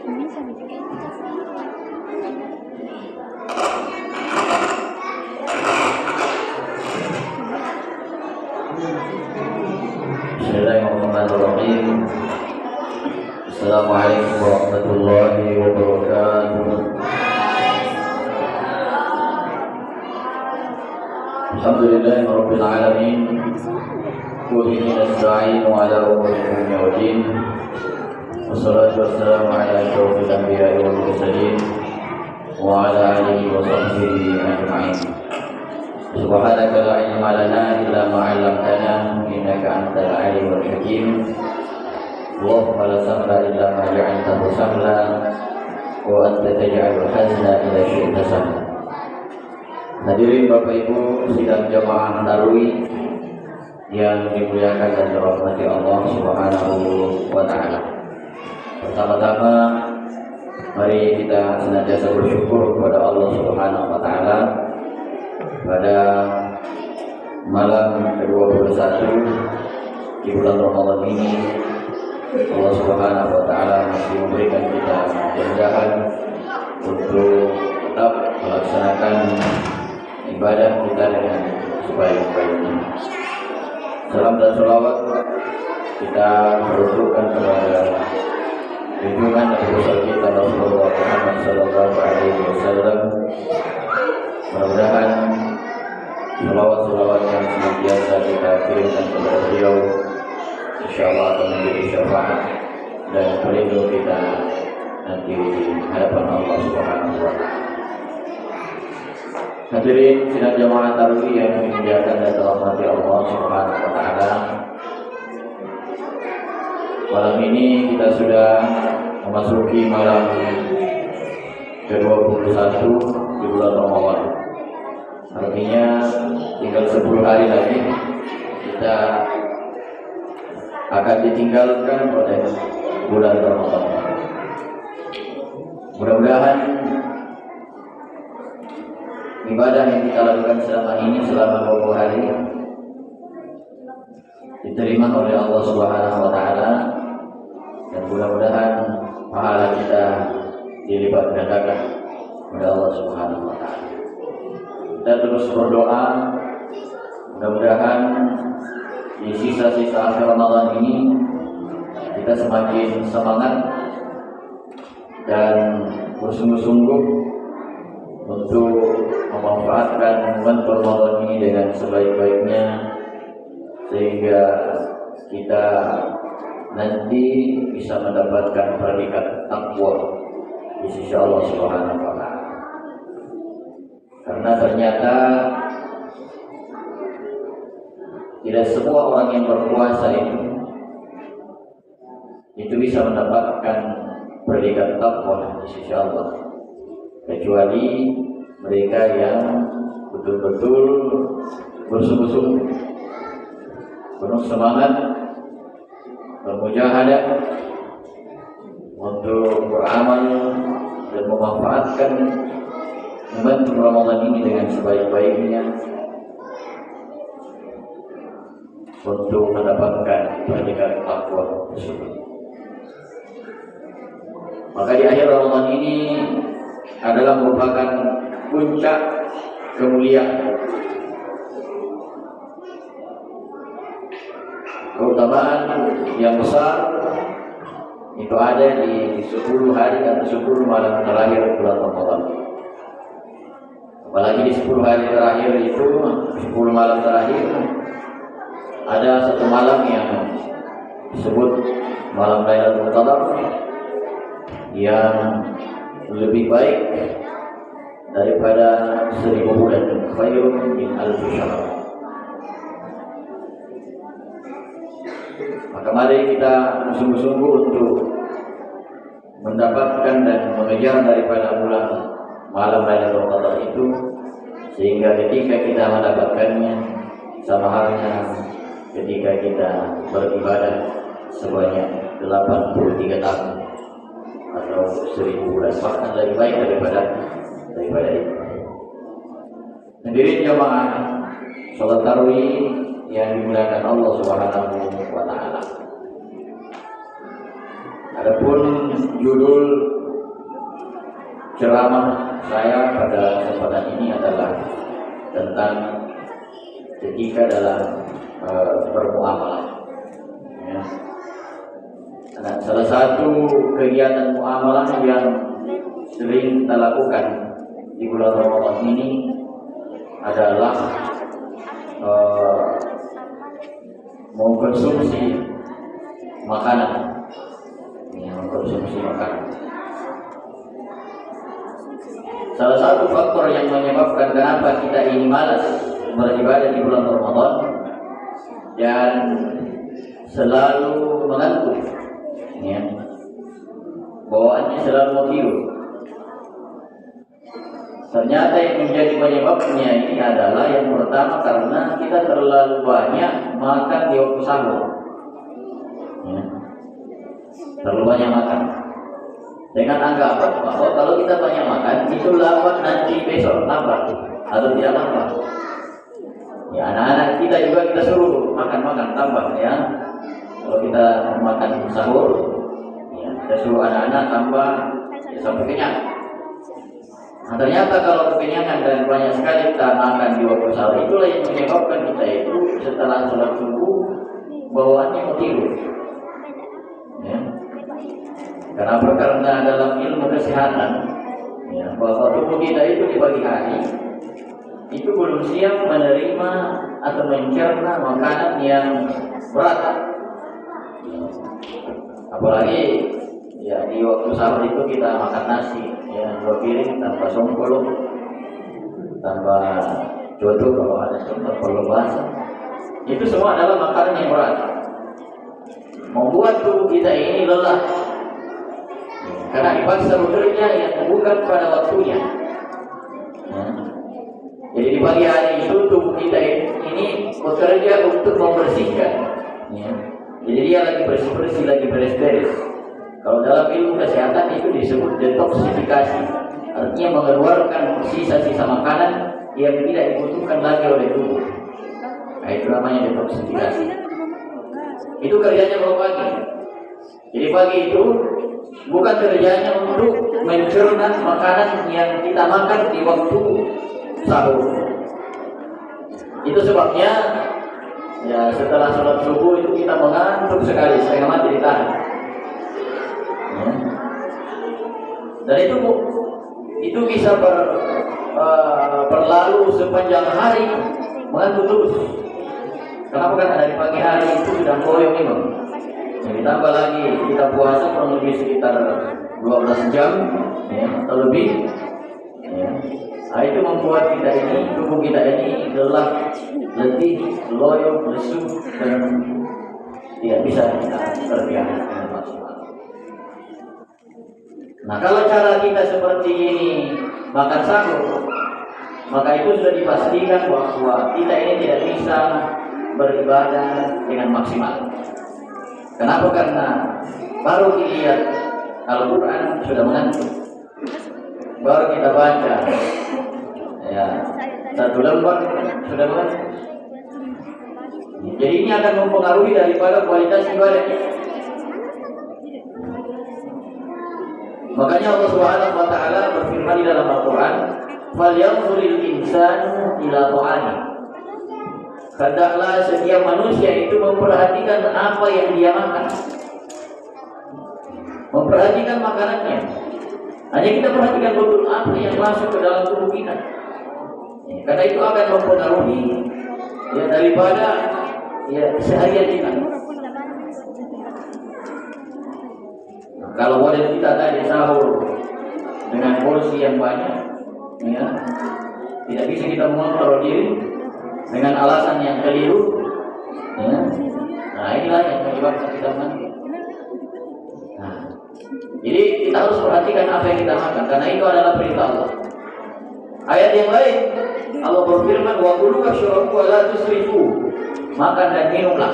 Bismillahirrahmanirrahim. Assalamualaikum warahmatullahi wabarakatuh. Alhamdulillahirabbil alamin. Wa bihi nasta'inu ala umuri dunya wa din. Wassalatu wassalamu ala asyrofil anbiya'i wal mursalin wa ala alihi wa sahbihi ajma'in. Subhanaka la ilma lana illa ma 'allamtana innaka antal alimul hakim. Allahumma la sahla illa ma ja'altahu sahla wa anta taj'alul hazna idza syi'ta sahla. Hadirin Bapak Ibu sidang jamaah tarawih yang dimuliakan dan dirahmati Allah Subhanahu wa taala. Pertama-tama mari kita senantiasa bersyukur kepada Allah Subhanahu wa taala pada malam ke-21 di bulan Ramadan ini. Allah Subhanahu wa taala masih memberikan kita kemudahan untuk tetap melaksanakan ibadah kita dengan sebaik-baiknya. Salam dan salawat kita peruntukkan kepada junjungan Nabi besar kita Rasulullah Muhammad sallallahu alaihi wasallam. Mudah-mudahan salawat-salawat yang senantiasa kita kirimkan kepada beliau insyaallah akan menjadi syafaat dan pelindung kita nanti di hadapan Allah Subhanahu wa taala. Hadirin sidang jamaah tarawih yang dimuliakan dan dirahmati Allah Subhanahu wa taala. Malam ini kita sudah memasuki malam ke-21 di bulan Ramadan. Artinya tinggal 10 hari lagi kita akan ditinggalkan oleh bulan Ramadan. Mudah-mudahan ibadah yang kita lakukan selama ini, selama 20 hari, diterima oleh Allah Subhanahu wa taala, dan mudah-mudahan pahala kita dilipat gandakan oleh Allah Subhanahu wa taala. Kita terus berdoa, mudah-mudahan di sisa-sisa akhir Ramadan ini kita semakin semangat dan bersungguh-sungguh untuk memanfaatkan bulan Ramadan ini dengan sebaik-baiknya, sehingga kita nanti bisa mendapatkan predikat takwa di sisi Allah Subhanahu wa taala. Karena ternyata tidak semua orang yang berpuasa itu bisa mendapatkan predikat takwa di sisi Allah, kecuali mereka yang betul-betul bersungguh-sungguh, penuh semangat, bermujahadah untuk beramal dan memanfaatkan membantu Ramadan ini dengan sebaik-baiknya untuk mendapatkan predikat takwa tersebut. Maka di akhir Ramadan ini adalah merupakan puncak kemuliaan, keutamaan yang besar itu ada di 10 hari atau 10 malam terakhir bulan Ramadan. Apalagi di 10 hari terakhir itu, 10 malam terakhir, ada satu malam yang disebut malam Lailatul Qadar, yang lebih baik daripada 1000 bulan, khairun min alfi syahr. Maka mari kita sungguh-sungguh untuk mendapatkan dan mengejar daripada bulan malam Lailatul Qadar itu, sehingga ketika kita mendapatkannya sama halnya ketika kita beribadah sebanyak 83 tahun atau 1000 bulan, bahkan lebih baik daripada itu. Hadirin jamaah salat tarawih yang dimuliakan Allah Subhanahu wa taala. Adapun judul ceramah saya pada kesempatan ini adalah tentang etika dalam bermuamalah. Ya. Nah, salah satu kegiatan muamalah yang sering kita lakukan di bulan Ramadan ini adalah mengkonsumsi makanan. Mengkonsumsi makanan. Salah satu faktor yang menyebabkan kenapa kita ini malas beribadah di bulan Ramadan dan selalu mengantuk, ya, bawaannya selalu mau tidur. Ternyata yang menjadi penyebabnya ini adalah yang pertama karena kita terlalu banyak makan di waktu sahur, ya. Terlalu banyak makan dengan anggapan bahwa kalau kita banyak makan itu lambat nanti besok tambah atau tidak tambah. Ya, anak-anak kita juga kita suruh makan tambah, ya. Kalau kita makan sahur, ya, kita suruh anak-anak tambah ya, sampai kenyang. Nah, ternyata kalau kekenyangan dan banyak sekali kita makan di waktu sahur, itulah yang menyebabkan kita itu setelah sholat subuh bawaannya mau tidur. Ya. Kenapa? Karena dalam ilmu kesehatan, ya, bahwa tubuh kita itu di pagi hari itu belum siap menerima atau mencerna makanan yang berat. Apalagi ya di waktu sahur itu kita makan nasi, ya, 2 piring tanpa songkol, tanpa jodoh kalau ada contoh kalau bahasa. Itu semua adalah makanan yang berat, membuat tubuh kita ini lelah. Karena dipaksa bekerja yang bukan pada waktunya. Ya. Jadi di pagi hari itu tubuh kita ini bekerja untuk membersihkan. Ya. Jadi dia lagi bersih-bersih, lagi beres-beres. Kalau dalam ilmu kesehatan itu disebut detoksifikasi. Artinya mengeluarkan sisa-sisa makanan yang tidak dibutuhkan lagi oleh tubuh. Nah, itu namanya detoksifikasi. Itu kerjanya kalau pagi. Jadi pagi itu bukan kerjanya untuk mencerna makanan yang kita makan di waktu sahur. Itu sebabnya ya setelah sholat subuh itu kita mengantuk sekali, setengah mati ditahan. Ya. Dan itu bisa berlalu sepanjang hari mengantuk terus. Kenapa? Kan dari pagi hari itu sudah koyong ini. Jadi ditambah lagi kita puasa kurang lebih sekitar 12 jam, ya, atau lebih, ya. Nah, itu membuat kita ini, tubuh kita ini lelah, letih, loyo, lesu, dan tidak bisa kita kerja dengan maksimal. Nah, kalau cara kita seperti ini makan sahur, maka itu sudah dipastikan bahwa kita ini tidak bisa beribadah dengan maksimal. Kenapa? Karena baru dilihat Al-Quran sudah mengantuk, baru kita baca ya 1 lembar sudah mengantuk. Jadi ini akan mempengaruhi daripada kualitas ibadah. Makanya Allah Subhanahu wa taala berfirman di dalam Al-Quran, "Falyanzuril insanu ila ta'ami." Hendaklah setiap manusia itu memperhatikan apa yang dia makan, memperhatikan makanannya. Hanya kita perhatikan betul apa yang masuk ke dalam tubuh kita, karena itu akan mempengaruhi ya daripada ya seharian kita. Nah, kalau wadah kita tadi sahur dengan porsi yang banyak, ya, tidak bisa kita mengontrol diri dengan alasan yang keliru, ya. Nah, inilah yang menyebabkan kita mati. Nah, jadi kita harus perhatikan apa yang kita makan, karena itu adalah perintah Allah. Ayat yang lain Allah berfirman, "Wa kulu washrabu wa la tusrifu." Makan dan minumlah,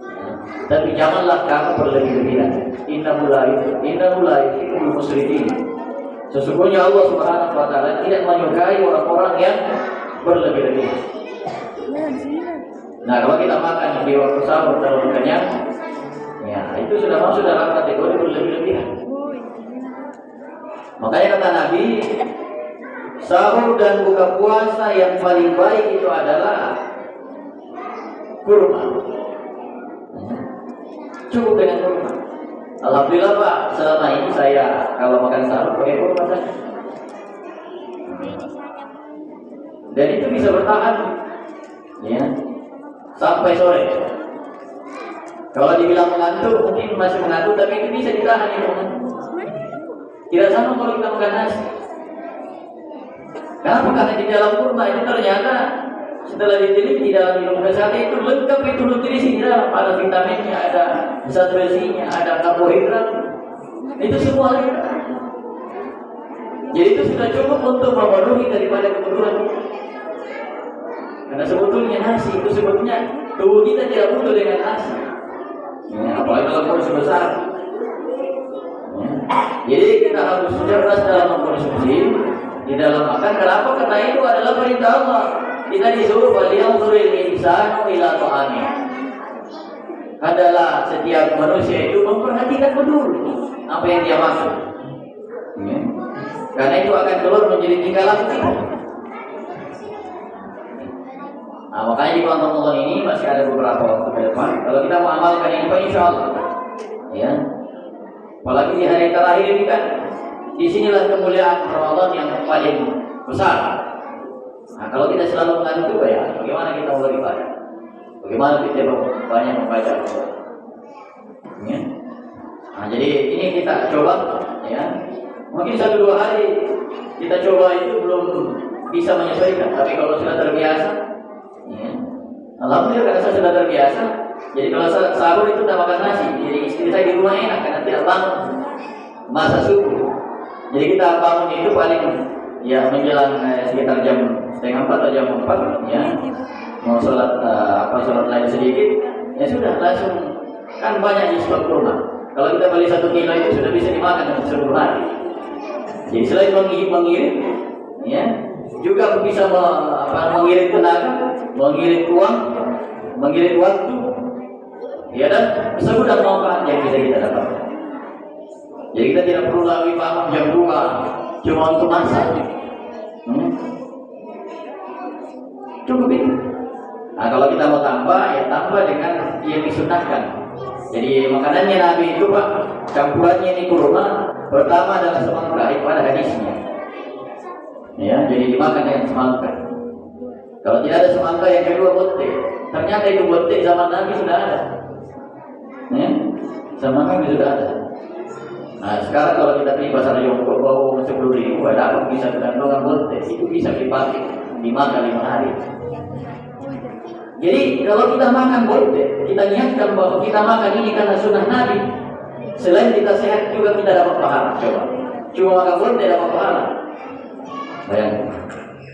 ya. Tapi janganlah kamu berlebih-lebihan. Innahu la yuhibbul musrifin. Sesungguhnya Allah Subhanahu wa taala tidak menyukai orang-orang yang berlebih-lebihan. Nah, kalau kita makan di waktu sahur terlalu kenyang, Ya, itu sudah masuk dalam kategori berlebih-lebihan. Makanya kata Nabi, sahur dan buka puasa yang paling baik itu adalah kurma. Cukup dengan kurma. Alhamdulillah Pak, selama ini saya kalau makan sahur pakai kurma saja. Dan itu bisa bertahan, ya, sampai sore. Kalau dibilang mengantuk, mungkin masih mengantuk, tapi itu bisa ditahan itu mengantuk. Tidak sama kalau kita makan nasi. Kenapa? Karena di dalam kurma itu ternyata setelah diteliti di dalam ilmu kesehatan itu lengkap, itu nutrisi di dalam, ada vitaminnya, ada zat besinya, ada karbohidrat, itu semua ada. Jadi itu sudah cukup untuk memenuhi daripada kebutuhan. Karena sebetulnya nasi itu sebetulnya tubuh kita tidak butuh dengan nasi. Ya, apalagi dalam porsi besar. Ya. Jadi kita harus cerdas dalam mengkonsumsi, di dalam makan. Kenapa? Karena itu adalah perintah Allah. Kita disuruh waliyamzuril insanu ila ta'ami. Adalah setiap manusia itu memperhatikan betul apa yang dia makan. Ya. Karena itu akan keluar menjadi tingkah laku kita. Nah, makanya di bulan Ramadan ini masih ada beberapa waktu ke depan. Kalau kita mau amalkan ini, Pak, insya Allah, ya. Apalagi di hari terakhir ini kan, disinilah kemuliaan Ramadan yang paling besar. Nah, kalau kita selalu mengantuk, ya, bagaimana kita mau beribadah? Bagaimana kita banyak membaca Al-Quran? Ya. Nah, jadi ini kita coba, ya. Mungkin 1-2 hari kita coba itu belum bisa menyesuaikan, tapi kalau sudah terbiasa. Ya. Alhamdulillah karena saya sudah terbiasa. Jadi kalau sahur itu tidak makan nasi. Jadi istri saya di rumah enak karena tidak bangun masa subuh. Jadi kita bangun itu paling ya menjelang sekitar jam 3:30 atau jam 4 ya. Mau sholat sholat lain sedikit ya sudah langsung, kan banyak di stok rumah. Kalau kita beli 1 kilo itu sudah bisa dimakan 10 hari. Jadi selain mengirit ya, juga bisa mengirit tenaga, mengirit uang, mengirit waktu, ya, dan segudang manfaat yang bisa kita dapatkan. Jadi kita tidak perlu lagi bangun jam 2 cuma untuk masak. Cukup itu. Nah, kalau kita mau tambah, ya tambah dengan yang disunahkan. Jadi makanannya Nabi itu Pak, campurannya ini kurma. Pertama adalah semangka, itu ada hadisnya. Ya, jadi dimakan dengan semangka. Kalau tidak ada semangka, yang kedua botek. Ternyata itu botek zaman Nabi sudah ada. Ya, zaman Nabi sudah ada. Nah, sekarang kalau kita beli pasar Jongkok bawa 10.000, ada bisa kegantungan botek. Itu bisa dipakai, dimakan 5 hari. Jadi kalau kita makan botek, kita niatkan bahwa kita makan ini karena sunnah Nabi. Selain kita sehat juga kita dapat pahala. Coba, cuma makan botek dapat pahala. Bayangkan.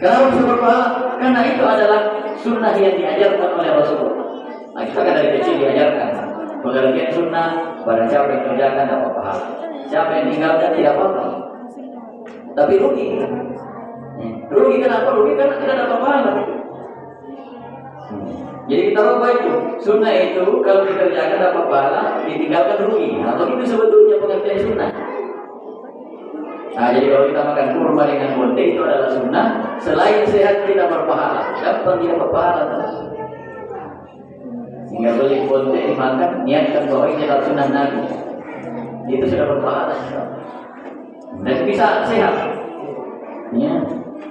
Kenapa bisa berpahala? Karena itu adalah sunnah yang diajarkan oleh Rasulullah. Nah, kita kan dari kecil diajarkan pengertian sunnah. Barang siapa yang kerjakan dapat pahala, siapa yang tinggalkan tidak apa-apa. Tapi rugi. Rugi kenapa? Rugi karena tidak dapat pahala. Jadi kita lupa itu, sunnah itu kalau dikerjakan dapat pahala, ditinggalkan rugi. Atau itu sebetulnya pengertian sunnah. Nah, jadi kalau kita makan kurma dengan botek itu adalah sunnah. Selain sehat kita berpahala, gampang kita berpahala. Sehingga beli botek dimakan, niatkan bahwa ini adalah sunnah Nabi. Itu sudah berpahala. Dan bisa sehat. Ya.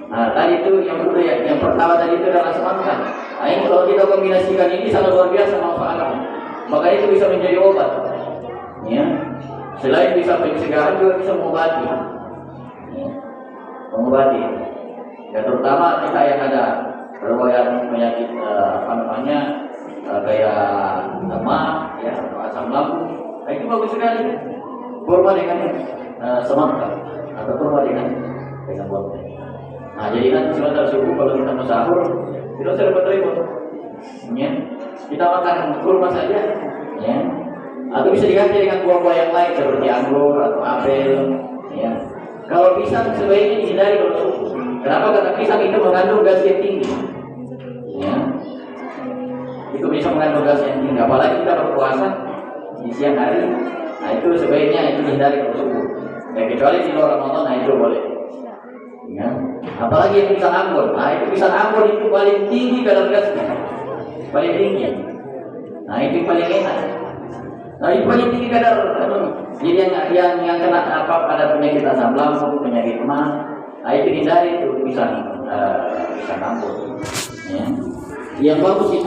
Nah, tadi itu yang pertama tadi itu adalah semangka. Nah, ini kalau kita kombinasikan ini sangat luar biasa manfaatnya. Maka itu bisa menjadi obat. Ya. Selain bisa pencegahan juga bisa mengobati. Ya. Mengobati. Ya, terutama kita yang ada riwayat penyakit kayak demam, ya, atau asam lambung. Nah, itu bagus sekali. Kurma dengan semangka atau kurma dengan botek. Nah, jadi nanti sebentar subuh kalau kita mau sahur, kita sudah dapat repot. Ya. Kita makan kurma saja, ya. Atau bisa diganti dengan buah-buah yang lain seperti anggur atau apel, ya. Kalau pisang sebaiknya dihindari kalau subuh. Kenapa? Karena pisang itu mengandung gas yang tinggi. Ya. Itu bisa mengandung gas yang tinggi. Apalagi kita berpuasa, di siang hari, nah itu sebaiknya itu dihindari kalau subuh. Ya, kecuali di luar Ramadan, nah itu boleh. Ya. Apalagi yang pisang ambon, nah itu pisang ambon itu paling tinggi kadar gasnya, paling tinggi. Nah itu paling enak. Nah itu paling tinggi kadar. Jadi yang kena ada penyakit asam lambung, penyakit mah, nah itu hindari itu pisang ambon. Ya. Yang bagus itu